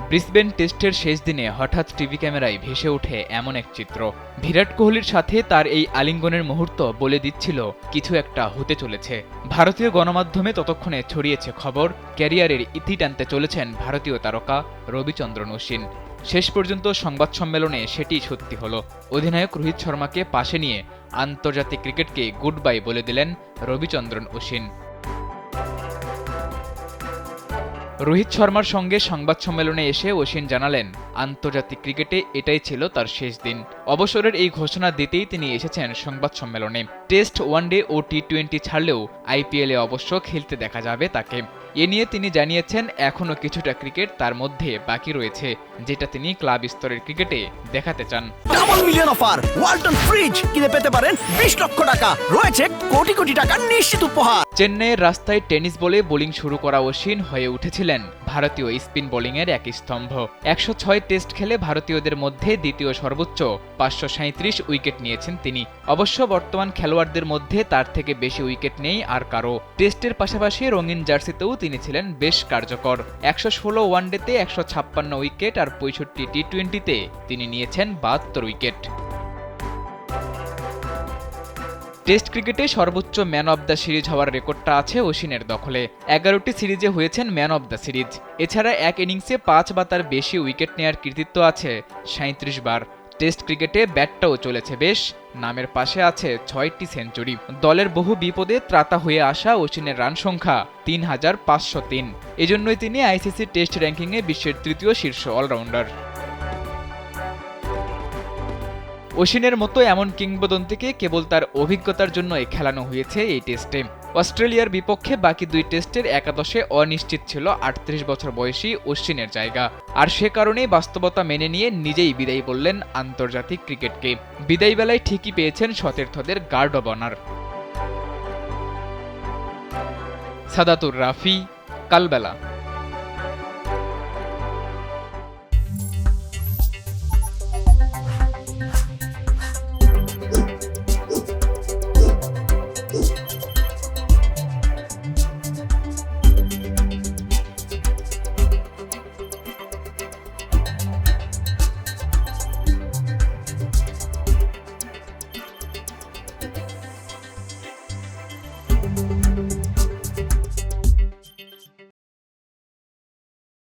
Brisbane টেস্টের শেষ দিনে হঠাৎ টিভি ক্যামেরায় ভেসে ওঠে এমন এক চিত্র। বিরাট কোহলির সাথে তার এই আলিঙ্গনের মুহূর্ত বলে দিচ্ছিল কিছু একটা হতে চলেছে। ভারতীয় গণমাধ্যমে ততক্ষণে ছড়িয়েছে খবর, ক্যারিয়ারের ইতি টানতে চলেছেন ভারতীয় তারকা রবিচন্দ্রন অশ্বিন। শেষ পর্যন্ত সংবাদ সম্মেলনে সেটি সত্যি হলো। অধিনায়ক রোহিত শর্মাকে পাশে নিয়ে আন্তর্জাতিক ক্রিকেটকে গুড বাই বলে দিলেন রবিচন্দ্রন অশ্বিন। রোহিত শর্মার সঙ্গে সংবাদ সম্মেলনে এসে অশ্বিন জানালেন, আন্তর্জাতিক ক্রিকেটে এটাই ছিল তার শেষ দিন। অবসরের এই ঘোষণা দিতেই তিনি এসেছেন সংবাদ সম্মেলনে। টেস্ট, ওয়ানডে ও টি-20 ছাড়লেও আইপিএলে অবশ্য খেলতে দেখা যাবে তাকে। এ নিয়ে তিনি জানিয়েছেন, এখনও কিছুটা ক্রিকেট তার মধ্যে বাকি রয়েছে, যেটা তিনি ক্লাব স্তরের ক্রিকেটে দেখাতে চান। Double million offer Walton fridge কিনে পেতে পারেন 20 লক্ষ টাকা, রয়েছে কোটি কোটি টাকার নিশ্চিত উপহার। চেন্নাইয়ের রাস্তায় টেনিস বলে বোলিং শুরু করা অশ্বিন হয়ে উঠেছিলেন ভারতীয় স্পিন বোলিংয়ের এক স্তম্ভ। 106 টেস্ট খেলে ভারতীয়দের মধ্যে দ্বিতীয় সর্বোচ্চ 537 উইকেট নিয়েছেন তিনি। অবশ্য বর্তমান খেলোয়াড়দের মধ্যে তার থেকে বেশি উইকেট নেই আর কারো। টেস্টের পাশাপাশি রঙিন জার্সিতেও তিনি ছিলেন বেশ কার্যকর। 116 ওয়ানডেতে 156 উইকেট আর 65 টি-20তে তিনি নিয়েছেন 72 উইকেট। টেস্ট ক্রিকেটে সর্বোচ্চ ম্যান অব দ্য সিরিজ হওয়ার রেকর্ডটা আছে অশ্বিনের দখলে। 11টি সিরিজে হয়েছেন ম্যান অব দ্য সিরিজ। এছাড়া এক ইনিংসে 5 বা তার বেশি উইকেট নেয়ার কৃতিত্ব আছে 37 বার। টেস্ট ক্রিকেটে ব্যাটটাও চলেছে বেশ, নামের পাশে আছে 6টি সেঞ্চুরি। দলের বহু বিপদে ত্রাতা হয়ে আসা অশ্বিনের রান সংখ্যা 3503। এজন্যই তিনি আইসিসি টেস্ট র্যাঙ্কিংয়ে বিশ্বের তৃতীয় শীর্ষ অলরাউন্ডার। অশ্বিনের মতো এমন কিংবদন্তিকে কেবল তার অভিজ্ঞতার জন্যই খেলানো হয়েছে এই টেস্টে। অস্ট্রেলিয়ার বিপক্ষে বাকি 2 টেস্টের একাদশে অনিশ্চিত ছিল 38 বছর বয়সী অশ্বিনের জায়গা। আর সে কারণেই বাস্তবতা মেনে নিয়ে নিজেই বিদায় বললেন আন্তর্জাতিক ক্রিকেটকে। বিদায় বেলায় ঠিকই পেয়েছেন সতীর্থদের guard of honour. Sadatur Rafi, Kalbela.